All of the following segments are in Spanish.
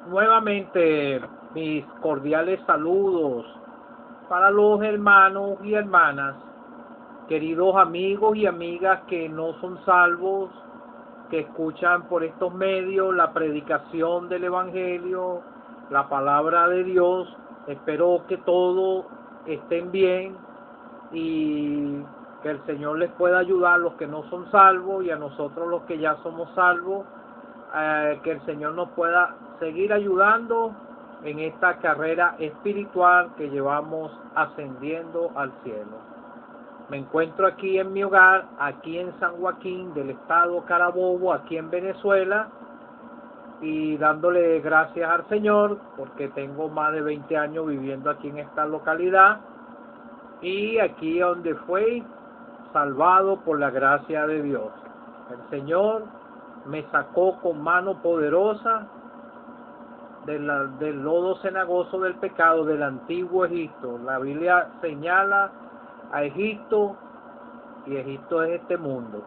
Nuevamente, mis cordiales saludos para los hermanos y hermanas, queridos amigos y amigas que no son salvos, que escuchan por estos medios la predicación del Evangelio, la palabra de Dios. Espero que todos estén bien y que el Señor les pueda ayudar a los que no son salvos y a nosotros los que ya somos salvos, que el Señor nos pueda seguir ayudando en esta carrera espiritual que llevamos ascendiendo al cielo. Me encuentro aquí en mi hogar, aquí en San Joaquín del estado Carabobo, aquí en Venezuela, y dándole gracias al Señor porque tengo más de 20 años viviendo aquí en esta localidad y aquí donde fui salvado por la gracia de Dios. El Señor me sacó con mano poderosa del lodo cenagoso del pecado del antiguo Egipto. La Biblia señala a Egipto y Egipto es este mundo.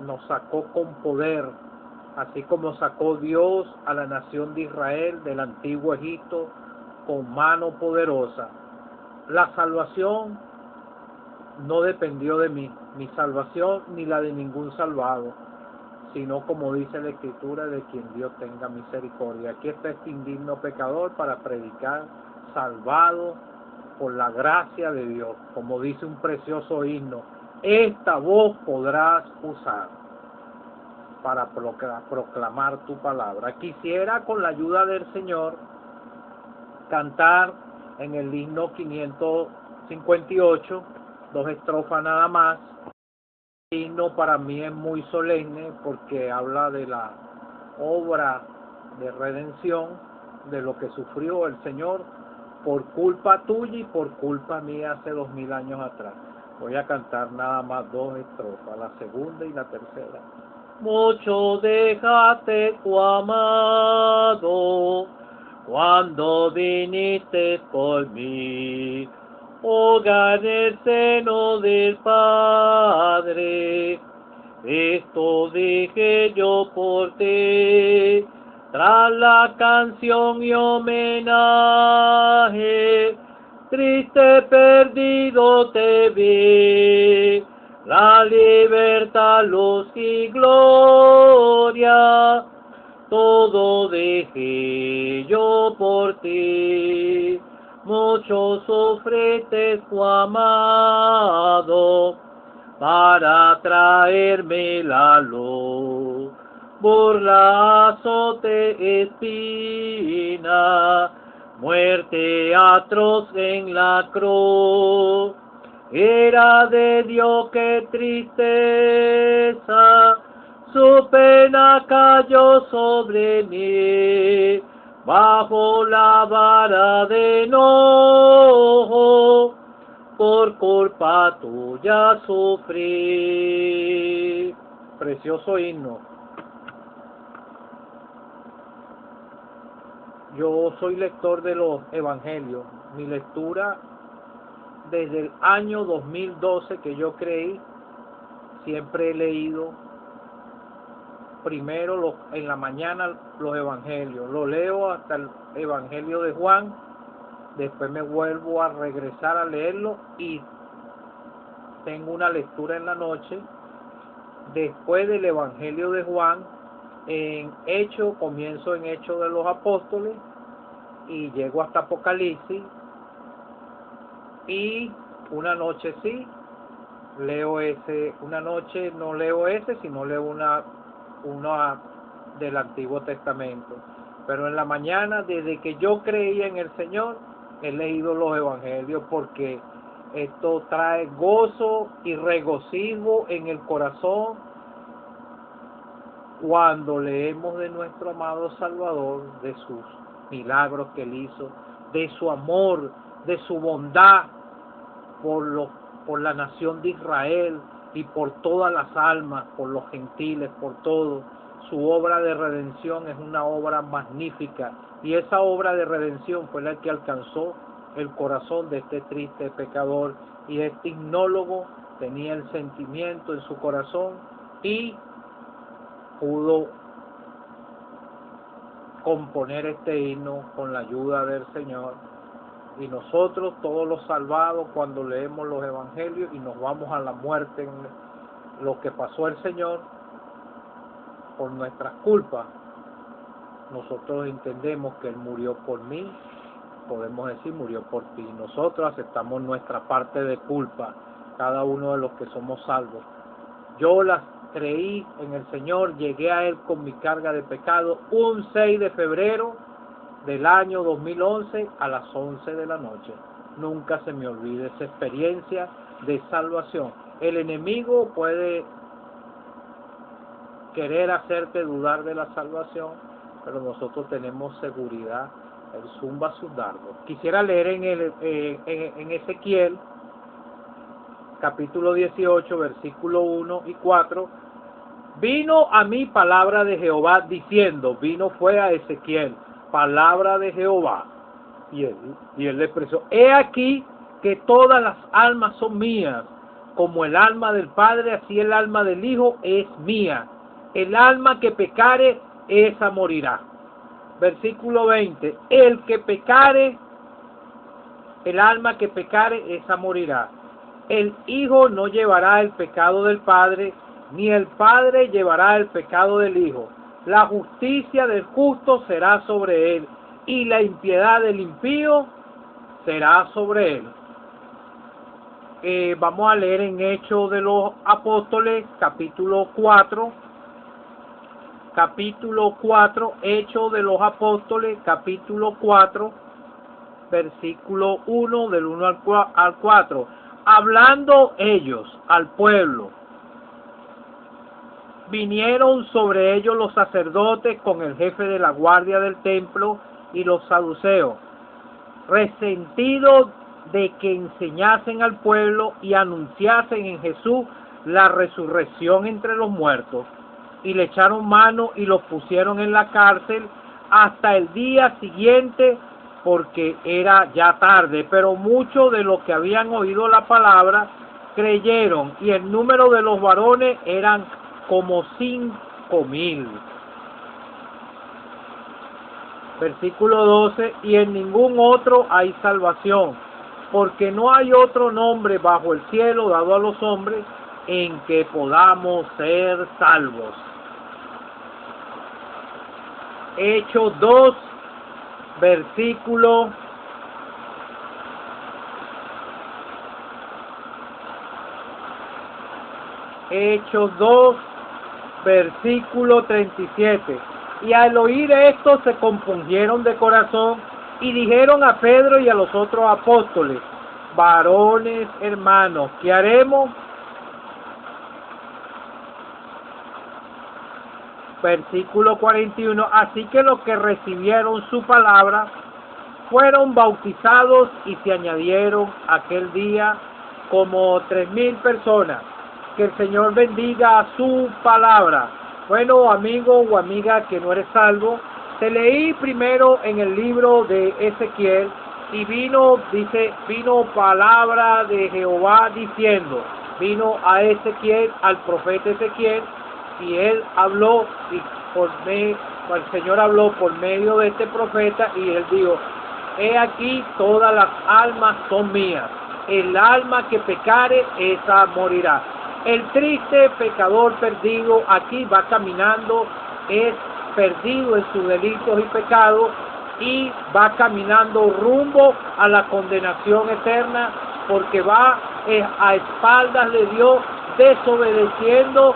Nos sacó con poder, así como sacó Dios a la nación de Israel del antiguo Egipto con mano poderosa. La salvación no dependió de mí, mi salvación ni la de ningún salvado, sino como dice la Escritura, de quien Dios tenga misericordia. Aquí está este indigno pecador para predicar, salvado por la gracia de Dios, como dice un precioso himno. Esta voz podrás usar para proclamar tu palabra. Quisiera, con la ayuda del Señor, cantar en el himno 558, 2 estrofas nada más. El himno para mí es muy solemne porque habla de la obra de redención, de lo que sufrió el Señor por culpa tuya y por culpa mía hace 2000 años atrás. Voy a cantar nada más 2 estrofas, la segunda y la tercera. Mucho dejaste tu amado cuando viniste por mí, hogar en el seno del Padre. Esto dije yo por ti, tras la canción y homenaje, triste perdido te vi, la libertad, luz y gloria, todo dejé yo por ti. Mucho sufriste tu amado para traerme la luz, burla, azote, espina, muerte atroz en la cruz. Era de Dios, qué tristeza, su pena cayó sobre mí, bajo la vara de enojo, por culpa tuya sufrí. Precioso himno. Yo soy lector de los evangelios. Mi lectura desde el año 2012 que yo creí, siempre he leído primero en la mañana los evangelios. Lo leo hasta el evangelio de Juan, después me vuelvo a regresar a leerlo y tengo una lectura en la noche. Después del evangelio de Juan, comienzo en Hechos de los Apóstoles y llego hasta Apocalipsis, y una noche sí leo ese, una noche no leo ese, sino leo una del Antiguo Testamento. Pero en la mañana, desde que yo creía en el Señor, he leído los evangelios porque esto trae gozo y regocijo en el corazón cuando leemos de nuestro amado Salvador, de sus milagros que Él hizo, de su amor, de su bondad por la nación de Israel y por todas las almas, por los gentiles, por todo. Su obra de redención es una obra magnífica, y esa obra de redención fue la que alcanzó el corazón de este triste pecador, y este himnólogo tenía el sentimiento en su corazón y pudo componer este himno con la ayuda del Señor. Y nosotros, todos los salvados, cuando leemos los evangelios y nos vamos a la muerte en lo que pasó el Señor por nuestras culpas, nosotros entendemos que Él murió por mí, podemos decir murió por ti. Nosotros aceptamos nuestra parte de culpa, cada uno de los que somos salvos. Yo las creí en el Señor, llegué a Él con mi carga de pecado un 6 de febrero del año 2011 a las 11 de la noche. Nunca se me olvide esa experiencia de salvación. El enemigo puede querer hacerte dudar de la salvación, pero nosotros tenemos seguridad. Él zumba sus dardos. Quisiera leer en Ezequiel capítulo 18 versículo 1 y 4. Vino a mí palabra de Jehová diciendo, fue a Ezequiel palabra de Jehová, y él le expresó: he aquí que todas las almas son mías, como el alma del Padre, así el alma del Hijo es mía. El alma que pecare, esa morirá. Versículo 20, el que pecare, el alma que pecare, esa morirá. El Hijo no llevará el pecado del Padre, ni el Padre llevará el pecado del Hijo. La justicia del justo será sobre él, y la impiedad del impío será sobre él. Vamos a leer en Hechos de los Apóstoles, capítulo 4, Hechos de los Apóstoles, capítulo 4, versículo 1, del 1 al 4. Hablando ellos al pueblo, vinieron sobre ellos los sacerdotes con el jefe de la guardia del templo y los saduceos, resentidos de que enseñasen al pueblo y anunciasen en Jesús la resurrección entre los muertos, y le echaron mano y los pusieron en la cárcel hasta el día siguiente, porque era ya tarde. Pero muchos de los que habían oído la palabra creyeron, y el número de los varones eran como 5,000. Versículo 12, y en ningún otro hay salvación, porque no hay otro nombre bajo el cielo dado a los hombres en que podamos ser salvos. Hechos 2, versículo 37. Y al oír esto se compungieron de corazón y dijeron a Pedro y a los otros apóstoles: varones hermanos, ¿qué haremos? Versículo 41. Así que los que recibieron su palabra fueron bautizados, y se añadieron aquel día como 3,000 personas. Que el Señor bendiga su palabra. Bueno, amigo o amiga que no eres salvo, te leí primero en el libro de Ezequiel, y vino palabra de Jehová diciendo, vino a Ezequiel, al profeta Ezequiel, y él habló, y el Señor habló por medio de este profeta, y él dijo: he aquí todas las almas son mías, el alma que pecare, esa morirá. El triste pecador perdido aquí va caminando, es perdido en sus delitos y pecados, y va caminando rumbo a la condenación eterna, porque va a espaldas de Dios, desobedeciendo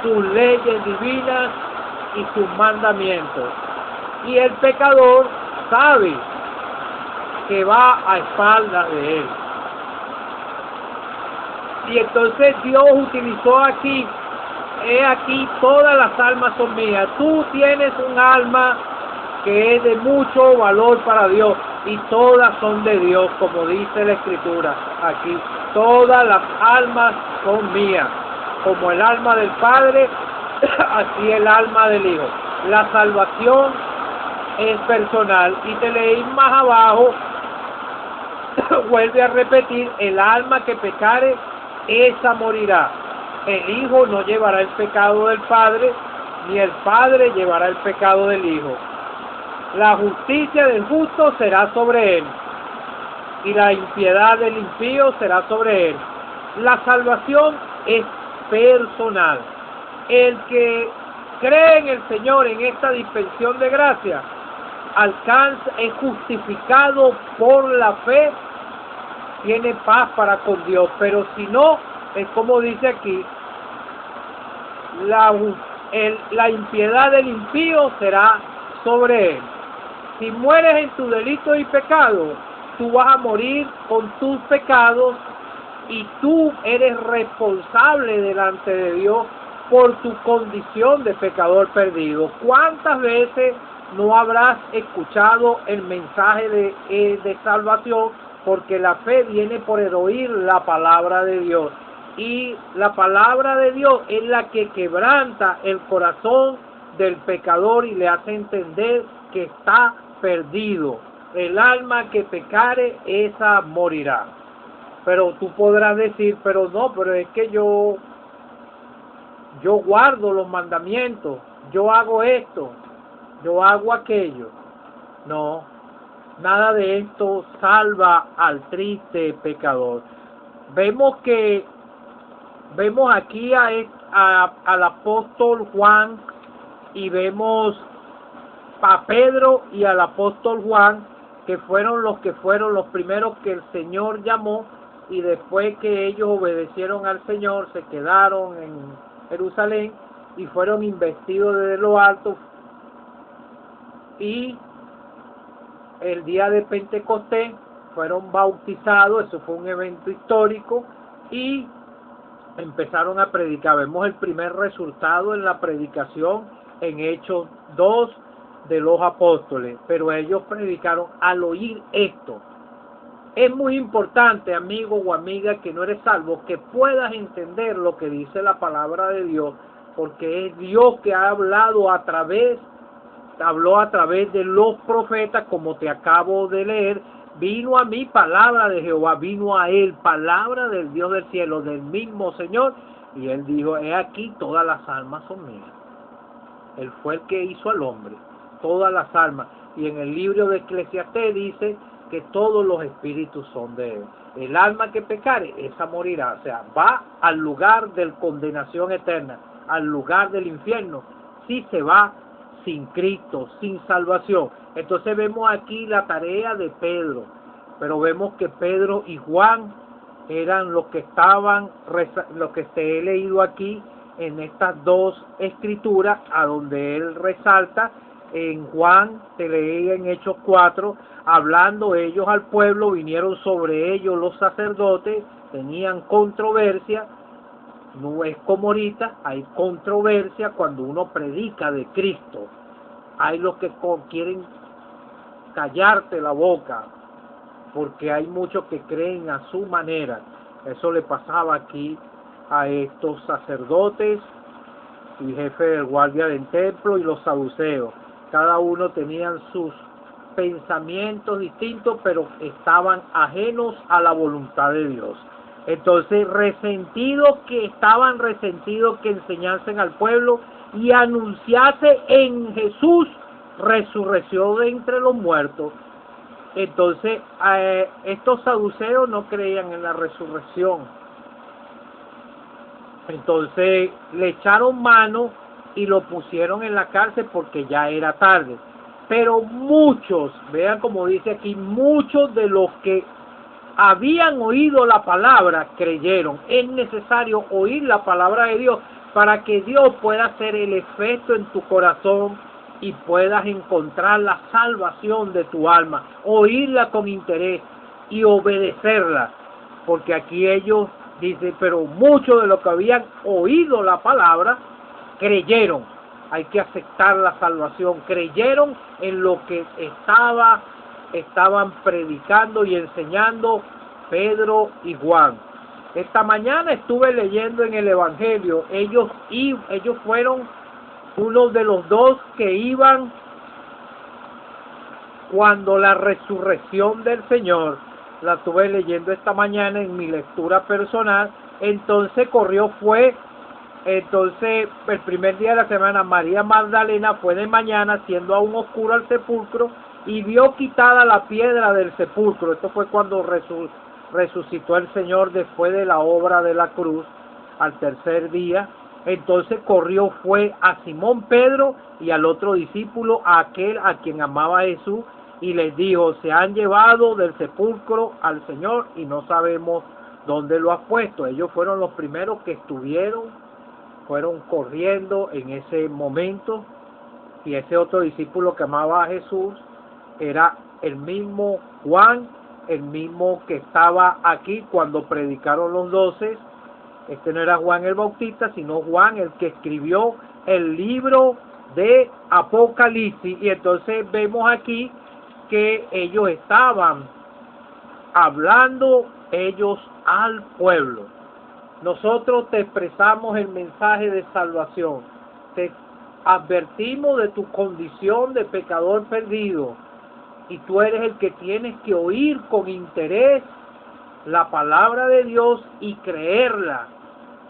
sus leyes divinas y sus mandamientos. Y el pecador sabe que va a espaldas de él. Y entonces Dios utilizó aquí: he aquí todas las almas son mías. Tú tienes un alma que es de mucho valor para Dios, y todas son de Dios, como dice la Escritura aquí. Todas las almas son mías, como el alma del Padre, así el alma del Hijo. La salvación es personal, y te leí más abajo, vuelve a repetir: el alma que pecare, esa morirá. El Hijo no llevará el pecado del Padre, ni el Padre llevará el pecado del Hijo. La justicia del justo será sobre él, y la impiedad del impío será sobre él. La salvación es personal. El que cree en el Señor en esta dispensación de gracia, es justificado por la fe, tiene paz para con Dios. Pero si no, es como dice aquí, la impiedad del impío será sobre él. Si mueres en tu delito y pecado, tú vas a morir con tus pecados y tú eres responsable delante de Dios por tu condición de pecador perdido. ¿Cuántas veces no habrás escuchado el mensaje de salvación? Porque la fe viene por el oír la palabra de Dios. Y la palabra de Dios es la que quebranta el corazón del pecador y le hace entender que está perdido. El alma que pecare, esa morirá. Pero tú podrás decir, pero es que yo guardo los mandamientos, yo hago esto, yo hago aquello. No, nada de esto salva al triste pecador. Vemos aquí al apóstol Juan, y vemos a Pedro y al apóstol Juan, que fueron los primeros que el Señor llamó, y después que ellos obedecieron al Señor, se quedaron en Jerusalén y fueron investidos desde lo alto, y el día de Pentecostés fueron bautizados. Eso fue un evento histórico, y empezaron a predicar. Vemos el primer resultado en la predicación en Hechos 2 de los apóstoles, pero ellos predicaron al oír esto. Es muy importante, amigo o amiga que no eres salvo, que puedas entender lo que dice la palabra de Dios, porque es Dios que ha habló a través de los profetas, como te acabo de leer. Vino a mí palabra de Jehová, vino a él palabra del Dios del cielo, del mismo Señor, y él dijo, he aquí, todas las almas son mías. Él fue el que hizo al hombre, todas las almas. Y en el libro de Eclesiastés dice que todos los espíritus son de él. El alma que pecare, esa morirá. O sea, va al lugar de condenación eterna, al lugar del infierno, si se va sin Cristo, sin salvación. Entonces vemos aquí la tarea de Pedro, pero vemos que Pedro y Juan eran los que estaban, lo que te he leído aquí en estas dos escrituras, a donde él resalta. En Juan, te leí en Hechos 4, hablando ellos al pueblo, vinieron sobre ellos los sacerdotes, tenían controversia. No es como ahorita, hay controversia cuando uno predica de Cristo. Hay los que quieren callarte la boca, porque hay muchos que creen a su manera. Eso le pasaba aquí a estos sacerdotes y jefes del guardia del templo y los saduceos. Cada uno tenían sus pensamientos distintos, pero estaban ajenos a la voluntad de Dios. Entonces, estaban resentidos que enseñasen al pueblo y anunciase en Jesús resurrección de entre los muertos. Entonces, estos saduceos no creían en la resurrección. Entonces, le echaron mano y lo pusieron en la cárcel porque ya era tarde. Pero muchos, vean como dice aquí, muchos de los que habían oído la palabra creyeron. Es necesario oír la palabra de Dios para que Dios pueda hacer el efecto en tu corazón y puedas encontrar la salvación de tu alma. Oírla con interés y obedecerla, porque aquí ellos dicen, pero muchos de los que habían oído la palabra creyeron. Hay que aceptar la salvación. Creyeron en lo que estaban predicando y enseñando Pedro y Juan. Esta mañana estuve leyendo en el Evangelio. Ellos fueron uno de los dos que iban cuando la resurrección del Señor. La estuve leyendo esta mañana en mi lectura personal. Entonces corrió fue Entonces, el primer día de la semana, María Magdalena fue de mañana, siendo aún oscuro, al sepulcro, y vio quitada la piedra del sepulcro. Esto fue cuando resucitó el Señor después de la obra de la cruz, al tercer día. Entonces corrió, fue a Simón Pedro y al otro discípulo, a aquel a quien amaba Jesús, y les dijo: se han llevado del sepulcro al Señor y no sabemos dónde lo ha puesto. Ellos fueron los primeros que fueron corriendo en ese momento, y ese otro discípulo que amaba a Jesús era el mismo Juan, el mismo que estaba aquí cuando predicaron los 12. Este no era Juan el Bautista, sino Juan el que escribió el libro de Apocalipsis. Y entonces vemos aquí que ellos estaban hablando ellos al pueblo. Nosotros te expresamos el mensaje de salvación, te advertimos de tu condición de pecador perdido, y tú eres el que tienes que oír con interés la palabra de Dios y creerla,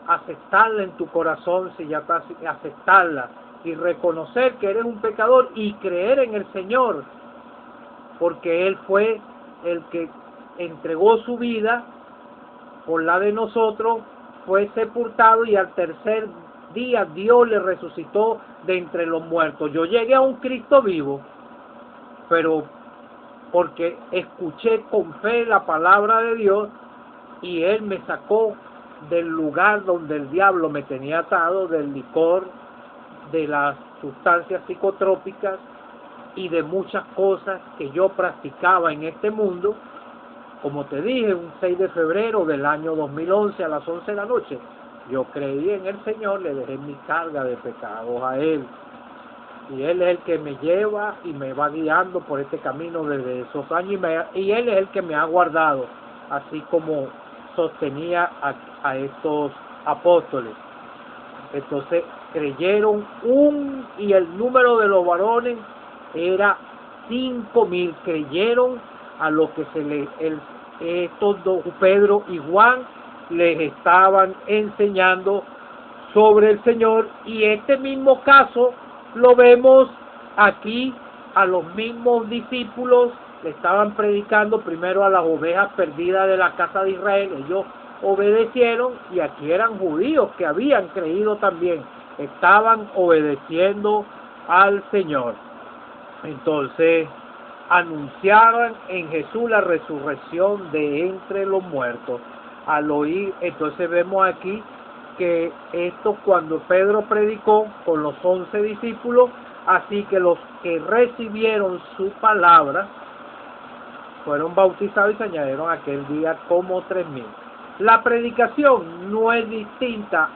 aceptarla en tu corazón, si ya estás, aceptarla y reconocer que eres un pecador y creer en el Señor, porque Él fue el que entregó su vida por la de nosotros, fue sepultado y al tercer día Dios le resucitó de entre los muertos. Yo llegué a un Cristo vivo, pero porque escuché con fe la palabra de Dios, y Él me sacó del lugar donde el diablo me tenía atado, del licor, de las sustancias psicotrópicas y de muchas cosas que yo practicaba en este mundo. Como te dije, un 6 de febrero del año 2011 a las 11 de la noche, yo creí en el Señor, le dejé mi carga de pecados a Él. Y Él es el que me lleva y me va guiando por este camino desde esos años, y Él es el que me ha guardado, así como sostenía a estos apóstoles. Entonces creyeron y el número de los varones era 5,000. Creyeron a lo que estos dos, Pedro y Juan, les estaban enseñando sobre el Señor. Y este mismo caso lo vemos aquí, a los mismos discípulos le estaban predicando primero a las ovejas perdidas de la casa de Israel. Ellos obedecieron, y aquí eran judíos que habían creído también, estaban obedeciendo al Señor. Entonces anunciaron en Jesús la resurrección de entre los muertos. Al oír, entonces vemos aquí que esto, cuando Pedro predicó con los 11 discípulos, así que los que recibieron su palabra fueron bautizados y se añadieron aquel día como 3,000. La predicación no es distinta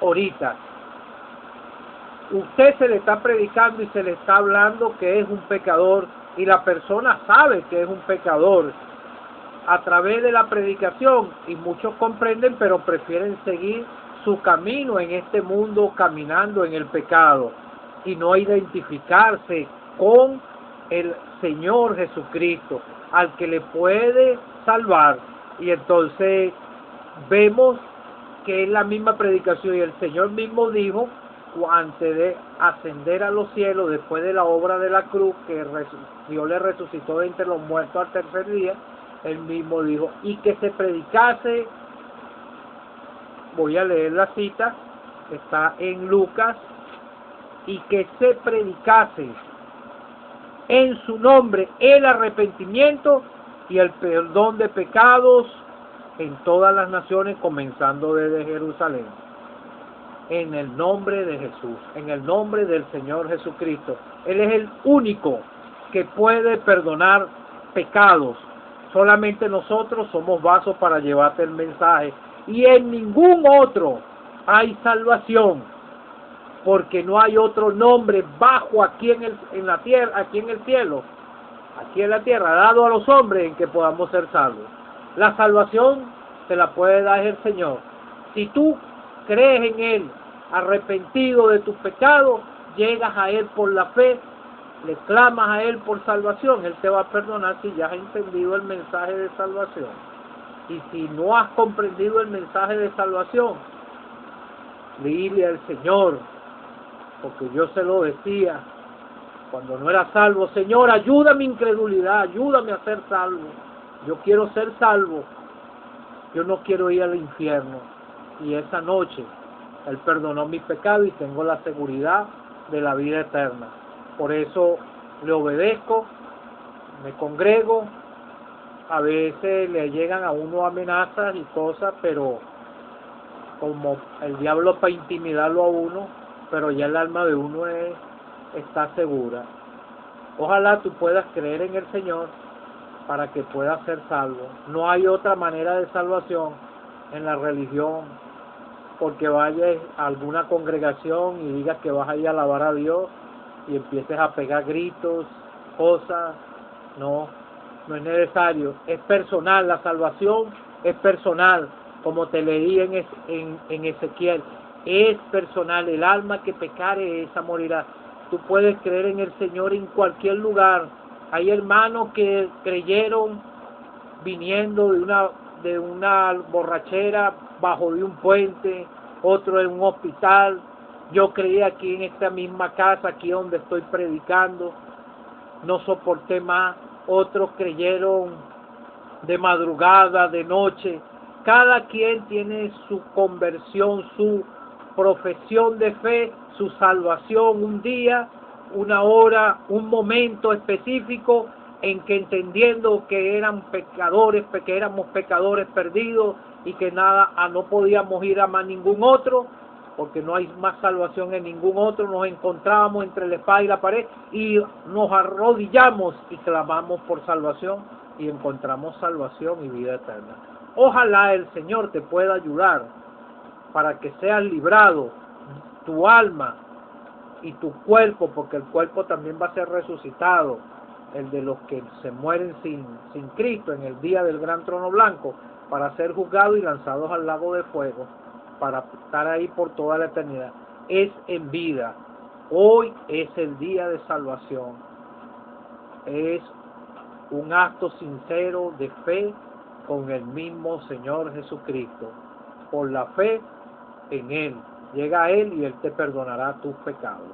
ahorita. Usted se le está predicando y se le está hablando que es un pecador, y la persona sabe que es un pecador a través de la predicación, y muchos comprenden, pero prefieren seguir su camino en este mundo, caminando en el pecado, y no identificarse con el Señor Jesucristo, al que le puede salvar. Y entonces vemos que es la misma predicación, y el Señor mismo dijo, antes de ascender a los cielos, después de la obra de la cruz, que Dios le resucitó de entre los muertos al tercer día, Él mismo dijo, y que se predicase, voy a leer la cita, está en Lucas, y que se predicase en su nombre el arrepentimiento y el perdón de pecados en todas las naciones, comenzando desde Jerusalén. En el nombre de Jesús, en el nombre del Señor Jesucristo. Él es el único que puede perdonar pecados. Solamente nosotros somos vasos para llevarte el mensaje, y en ningún otro hay salvación, porque no hay otro nombre bajo aquí en la tierra, aquí en el cielo, aquí en la tierra, dado a los hombres, en que podamos ser salvos. La salvación te la puede dar el Señor. Si tú crees en Él, arrepentido de tus pecados, llegas a Él por la fe, le clamas a Él por salvación, Él te va a perdonar si ya has entendido el mensaje de salvación. Y si no has comprendido el mensaje de salvación, dile al Señor, porque yo se lo decía cuando no era salvo: Señor, ayuda a mi incredulidad, ayúdame a ser salvo. Yo quiero ser salvo, yo no quiero ir al infierno. Y esa noche Él perdonó mi pecado y tengo la seguridad de la vida eterna. Por eso le obedezco, me congrego. A veces le llegan a uno amenazas y cosas, pero como el diablo para intimidarlo a uno, pero ya el alma de uno está segura. Ojalá tú puedas creer en el Señor para que puedas ser salvo. No hay otra manera de salvación en la religión, porque vayas a alguna congregación y digas que vas a ir a alabar a Dios y empieces a pegar gritos, cosas. No es necesario. Es personal, la salvación es personal, como te leí en Ezequiel. Es personal, el alma que pecare, esa morirá. Tú puedes creer en el Señor en cualquier lugar. Hay hermanos que creyeron viniendo de una borrachera bajo de un puente, otro en un hospital. Yo creí aquí en esta misma casa, aquí donde estoy predicando, no soporté más. Otros creyeron de madrugada, de noche. Cada quien tiene su conversión, su profesión de fe, su salvación, un día, una hora, un momento específico en que, entendiendo que éramos pecadores perdidos y que no podíamos ir a más ningún otro, porque no hay más salvación en ningún otro, nos encontrábamos entre la espada y la pared y nos arrodillamos y clamamos por salvación y encontramos salvación y vida eterna. Ojalá el Señor te pueda ayudar para que seas librado, tu alma y tu cuerpo, porque el cuerpo también va a ser resucitado, el de los que se mueren sin Cristo en el día del gran trono blanco, para ser juzgados y lanzados al lago de fuego, para estar ahí por toda la eternidad. Es en vida. Hoy es el día de salvación. Es un acto sincero de fe con el mismo Señor Jesucristo. Por la fe en Él. Llega a Él y Él te perdonará tus pecados.